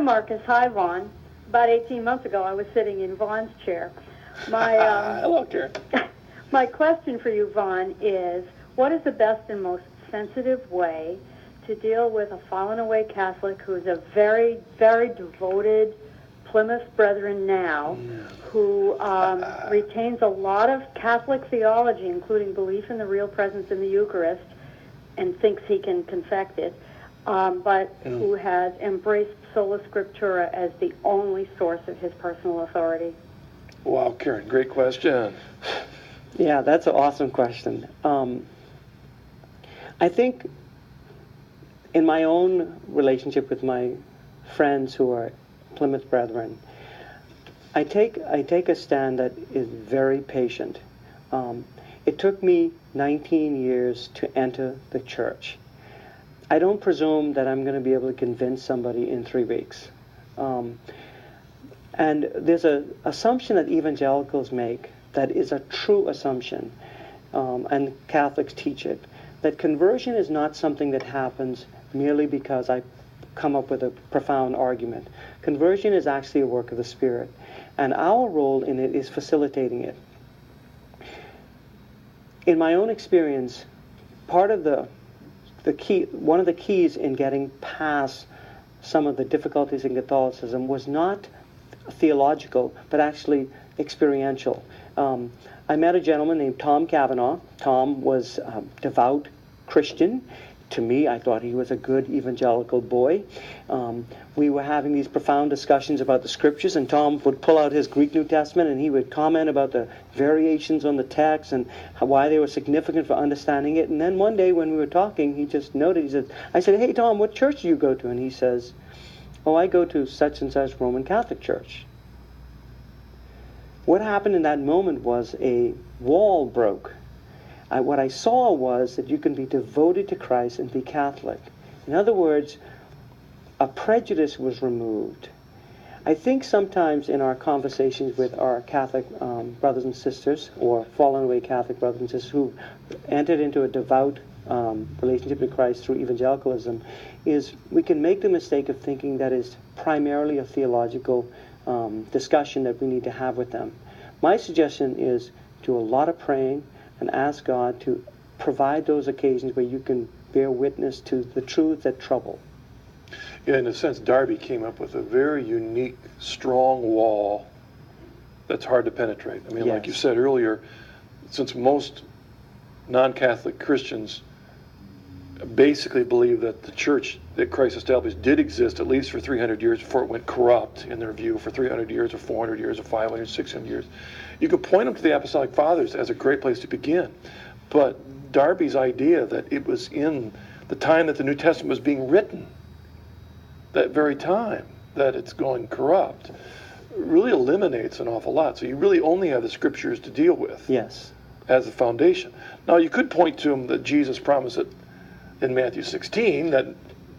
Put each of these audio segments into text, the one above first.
Marcus. Hi, Vaughn. About 18 months ago, I was sitting in Vaughn's chair. Hello, Karen. My question for you, Vaughn, is what is the best and most sensitive way to deal with a fallen-away Catholic who is a very, very devoted Plymouth Brethren now, who retains a lot of Catholic theology, including belief in the real presence in the Eucharist, and thinks he can confect it, but who has embraced sola scriptura as the only source of his personal authority? Wow, Karen, great question. Yeah, that's an awesome question. I think in my own relationship with my friends who are Plymouth Brethren, I take a stand that is very patient. It took me 19 years to enter the church. I don't presume that I'm going to be able to convince somebody in 3 weeks. And there's an assumption that evangelicals make that is a true assumption, and Catholics teach it, that conversion is not something that happens merely because I come up with a profound argument. Conversion is actually a work of the Spirit, and our role in it is facilitating it. In my own experience, part of one of the keys in getting past some of the difficulties in Catholicism was not theological, but actually experiential. I met a gentleman named Tom Cavanaugh. Tom was a devout Christian. To me, I thought he was a good evangelical boy. We were having these profound discussions about the scriptures, and Tom would pull out his Greek New Testament and he would comment about the variations on the text and why they were significant for understanding it. And then one day when we were talking, he just noted, I said, "Hey Tom, what church do you go to?" And he says, "Oh, I go to such and such Roman Catholic church." What happened in that moment was a wall broke. What I saw was that you can be devoted to Christ and be Catholic. In other words, a prejudice was removed. I think sometimes in our conversations with our Catholic brothers and sisters, or fallen away Catholic brothers and sisters who entered into a devout relationship with Christ through evangelicalism, is we can make the mistake of thinking that is primarily a theological discussion that we need to have with them. My suggestion is do a lot of praying and ask God to provide those occasions where you can bear witness to the truths that trouble. Yeah, in a sense, Darby came up with a very unique, strong wall that's hard to penetrate. I mean, Yes. like you said earlier, since most non-Catholic Christians basically believe that the church that Christ established did exist at least for 300 years before it went corrupt, in their view, for 300 years or 400 years or 500, 600 years. You could point them to the Apostolic Fathers as a great place to begin. But Darby's idea that it was in the time that the New Testament was being written, that very time that it's going corrupt, really eliminates an awful lot. So you really only have the scriptures to deal with. Yes. As the foundation. Now you could point to them that Jesus promised it in Matthew 16, that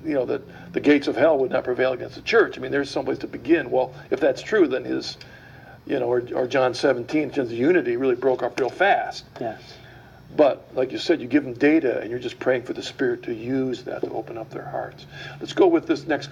that the gates of hell would not prevail against the church. I mean, there's someplace to begin. Well, if that's true, then his, or John 17, in terms of unity, really broke up real fast. Yes. But like you said, you give them data, and you're just praying for the Spirit to use that to open up their hearts. Let's go with this next.